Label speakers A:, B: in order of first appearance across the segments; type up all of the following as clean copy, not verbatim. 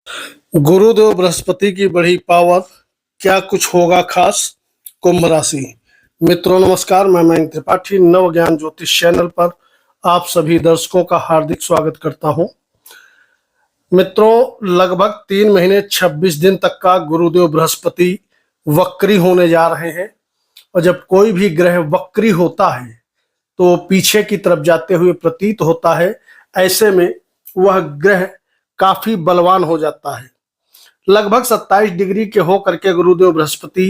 A: गुरुदेव बृहस्पति की बड़ी पावर, क्या कुछ होगा खास। कुंभ राशि। मित्रों नमस्कार, मैं मयंक त्रिपाठी नव ज्ञान ज्योतिष चैनल पर आप सभी दर्शकों का हार्दिक स्वागत करता हूं। मित्रों, लगभग 3 महीने 26 दिन तक का गुरुदेव बृहस्पति वक्री होने जा रहे हैं। और जब कोई भी ग्रह वक्री होता है तो पीछे की तरफ जाते हुए प्रतीत होता है। ऐसे में वह ग्रह काफी बलवान हो जाता है। लगभग 27 डिग्री के होकर के गुरुदेव बृहस्पति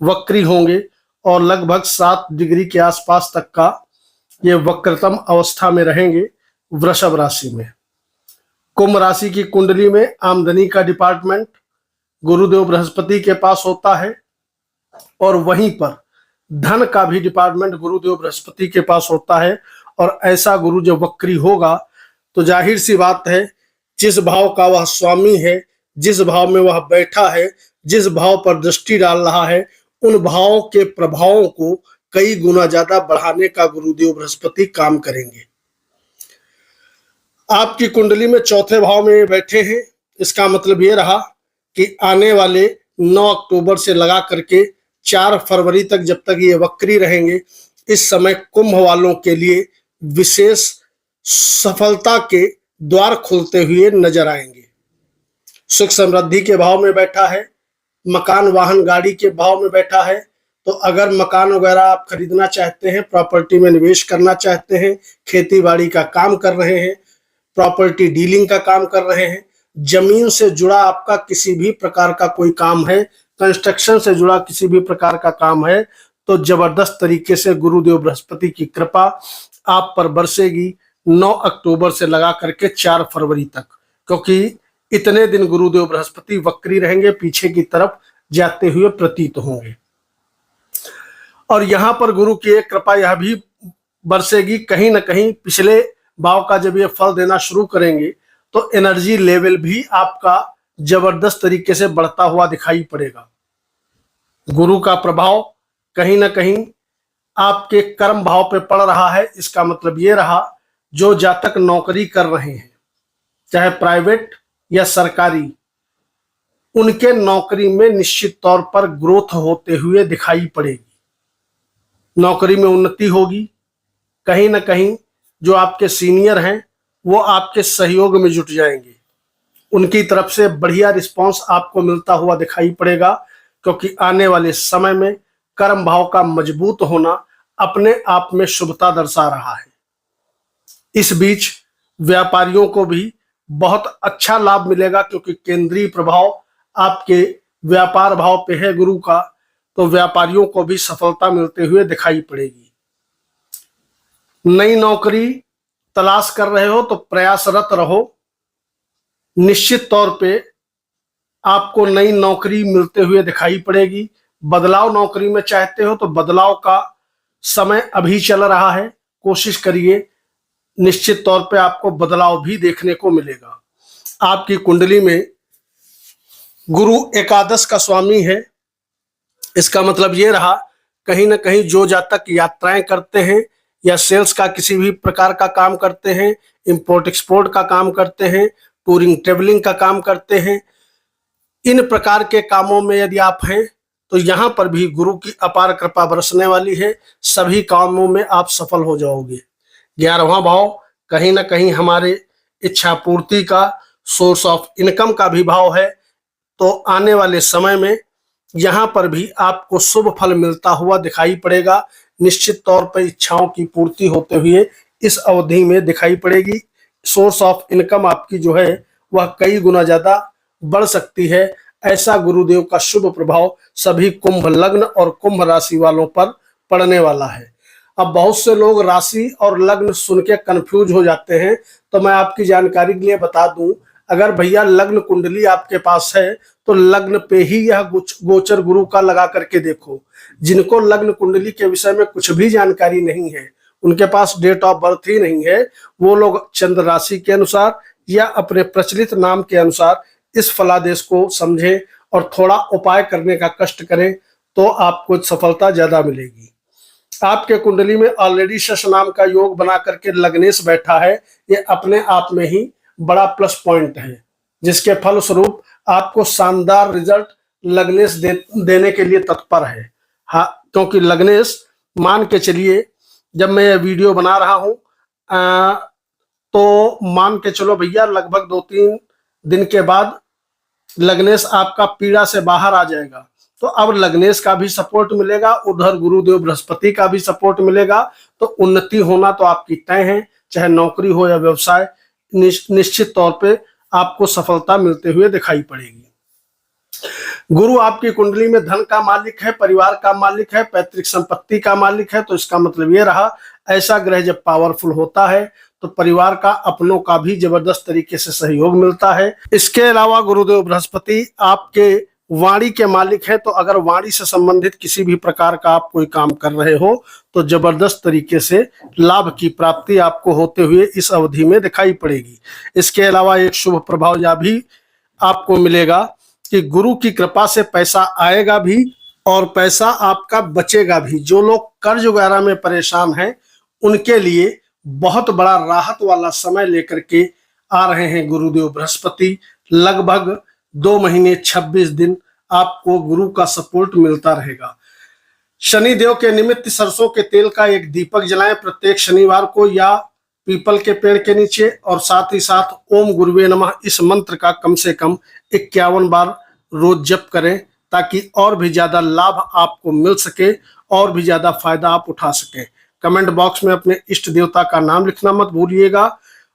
A: वक्री होंगे और लगभग 7 डिग्री के आसपास तक का ये वक्रतम अवस्था में रहेंगे वृषभ राशि में। कुंभ राशि की कुंडली में आमदनी का डिपार्टमेंट गुरुदेव बृहस्पति के पास होता है और वहीं पर धन का भी डिपार्टमेंट गुरुदेव बृहस्पति के पास होता है। और ऐसा गुरु जब वक्री होगा तो जाहिर सी बात है, जिस भाव का वह स्वामी है, जिस भाव में वह बैठा है, जिस भाव पर दृष्टि डाल रहा है, उन भावों के प्रभावों को कई गुना ज्यादा बढ़ाने का गुरुदेव बृहस्पति काम करेंगे। आपकी कुंडली में चौथे भाव में बैठे हैं। इसका मतलब ये रहा कि आने वाले 9 अक्टूबर से लगा करके 4 फरवरी तक जब तक ये वक्री रहेंगे, इस समय कुंभ वालों के लिए विशेष सफलता के द्वार खुलते हुए नजर आएंगे। सुख समृद्धि के भाव में बैठा है, मकान वाहन गाड़ी के भाव में बैठा है। तो अगर मकान वगैरह आप खरीदना चाहते हैं, प्रॉपर्टी में निवेश करना चाहते हैं, खेती बाड़ी का काम कर रहे हैं, प्रॉपर्टी डीलिंग का काम कर रहे हैं, जमीन से जुड़ा आपका किसी भी प्रकार का कोई काम है, कंस्ट्रक्शन से जुड़ा किसी भी प्रकार का काम है, तो जबरदस्त तरीके से गुरुदेव बृहस्पति की कृपा आप पर बरसेगी 9 अक्टूबर से लगा करके 4 फरवरी तक। क्योंकि इतने दिन गुरुदेव बृहस्पति वक्री रहेंगे, पीछे की तरफ जाते हुए प्रतीत होंगे। और यहां पर गुरु की एक कृपा यह भी बरसेगी, कहीं ना कहीं पिछले भाव का जब ये फल देना शुरू करेंगे तो एनर्जी लेवल भी आपका जबरदस्त तरीके से बढ़ता हुआ दिखाई पड़ेगा। गुरु का प्रभाव कहीं ना कहीं आपके कर्म भाव पे पड़ रहा है। इसका मतलब ये रहा, जो जातक नौकरी कर रहे हैं, चाहे प्राइवेट या सरकारी, उनके नौकरी में निश्चित तौर पर ग्रोथ होते हुए दिखाई पड़ेगी। नौकरी में उन्नति होगी। कहीं ना कहीं जो आपके सीनियर हैं वो आपके सहयोग में जुट जाएंगे। उनकी तरफ से बढ़िया रिस्पांस आपको मिलता हुआ दिखाई पड़ेगा, क्योंकि आने वाले समय में कर्म भाव का मजबूत होना अपने आप में शुभता दर्शा रहा है। इस बीच व्यापारियों को भी बहुत अच्छा लाभ मिलेगा, क्योंकि केंद्रीय प्रभाव आपके व्यापार भाव पे है गुरु का, तो व्यापारियों को भी सफलता मिलते हुए दिखाई पड़ेगी। नई नौकरी तलाश कर रहे हो तो प्रयासरत रहो। निश्चित तौर पे आपको नई नौकरी मिलते हुए दिखाई पड़ेगी। बदलाव नौकरी में चाहते हो तो बदलाव का समय अभी चल रहा है, कोशिश करिए, निश्चित तौर पे आपको बदलाव भी देखने को मिलेगा। आपकी कुंडली में गुरु एकादश का स्वामी है। इसका मतलब ये रहा, कहीं ना कहीं जो जातक यात्राएं करते हैं या सेल्स का किसी भी प्रकार का काम करते हैं, इंपोर्ट एक्सपोर्ट का काम करते हैं, टूरिंग ट्रेवलिंग का काम करते हैं, इन प्रकार के कामों में यदि आप हैं तो यहाँ पर भी गुरु की अपार कृपा बरसने वाली है। सभी कामों में आप सफल हो जाओगे। 11वां भाव कहीं ना कहीं हमारे इच्छा पूर्ति का, सोर्स ऑफ इनकम का भी भाव है। तो आने वाले समय में यहाँ पर भी आपको शुभ फल मिलता हुआ दिखाई पड़ेगा। निश्चित तौर पर इच्छाओं की पूर्ति होते हुए इस अवधि में दिखाई पड़ेगी। सोर्स ऑफ इनकम आपकी जो है वह कई गुना ज्यादा बढ़ सकती है। ऐसा गुरुदेव का शुभ प्रभाव सभी कुंभ लग्न और कुंभ राशि वालों पर पड़ने वाला है। अब बहुत से लोग राशि और लग्न सुन के कंफ्यूज हो जाते हैं, तो मैं आपकी जानकारी के लिए बता दूं, अगर भैया लग्न कुंडली आपके पास है तो लग्न पे ही यह गोचर गुरु का लगा करके देखो। जिनको लग्न कुंडली के विषय में कुछ भी जानकारी नहीं है, उनके पास डेट ऑफ बर्थ ही नहीं है, वो लोग चंद्र राशि के अनुसार या अपने प्रचलित नाम के अनुसार इस फलादेश को समझें और थोड़ा उपाय करने का कष्ट करें, तो आपको सफलता ज्यादा मिलेगी। आपके कुंडली में ऑलरेडी शश नाम का योग बना करके लग्नेश बैठा है, ये अपने आप में ही बड़ा प्लस पॉइंट है। जिसके फलस्वरूप आपको शानदार रिजल्ट लग्नेश देने के लिए तत्पर है। हाँ, क्योंकि लग्नेश मान के चलिए, जब मैं ये वीडियो बना रहा हूं तो मान के चलो भैया लगभग 2-3 दिन के बाद लग्नेश आपका पीड़ा से बाहर आ जाएगा। तो अब लग्नेश का भी सपोर्ट मिलेगा, उधर गुरुदेव बृहस्पति का भी सपोर्ट मिलेगा, तो उन्नति होना तो आपकी तय है। चाहे नौकरी हो या व्यवसाय, निश्चित तौर पे आपको सफलता मिलते हुए दिखाई पड़ेगी। गुरु आपकी कुंडली में धन का मालिक है, परिवार का मालिक है, पैतृक संपत्ति का मालिक है। तो इसका मतलब ये रहा, ऐसा ग्रह जब पावरफुल होता है तो परिवार का, अपनों का भी जबरदस्त तरीके से सहयोग मिलता है। इसके अलावा गुरुदेव बृहस्पति आपके वाणी के मालिक है, तो अगर वाणी से संबंधित किसी भी प्रकार का आप कोई काम कर रहे हो तो जबरदस्त तरीके से लाभ की प्राप्ति आपको होते हुए इस अवधि में दिखाई पड़ेगी। इसके अलावा एक शुभ प्रभाव यह भी आपको मिलेगा कि गुरु की कृपा से पैसा आएगा भी और पैसा आपका बचेगा भी। जो लोग कर्ज वगैरह में परेशान हैं उनके लिए बहुत बड़ा राहत वाला समय लेकर के आ रहे हैं गुरुदेव बृहस्पति। लगभग 2 महीने 26 दिन आपको गुरु का सपोर्ट मिलता रहेगा। शनिदेव के निमित्त सरसों के तेल का एक दीपक जलाएं प्रत्येक शनिवार को या पीपल के पेड़ के नीचे, और साथ ही साथ ओम गुरुवे नमः इस मंत्र का कम से कम 51 बार रोज जप करें, ताकि और भी ज्यादा लाभ आपको मिल सके और भी ज्यादा फायदा आप उठा सकें। कमेंट बॉक्स में अपने इष्ट देवता का नाम लिखना मत भूलिएगा।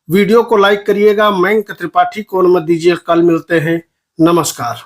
A: वीडियो को लाइक करिएगा। मयंक त्रिपाठी को अनुमति दीजिए। कल मिलते हैं। नमस्कार।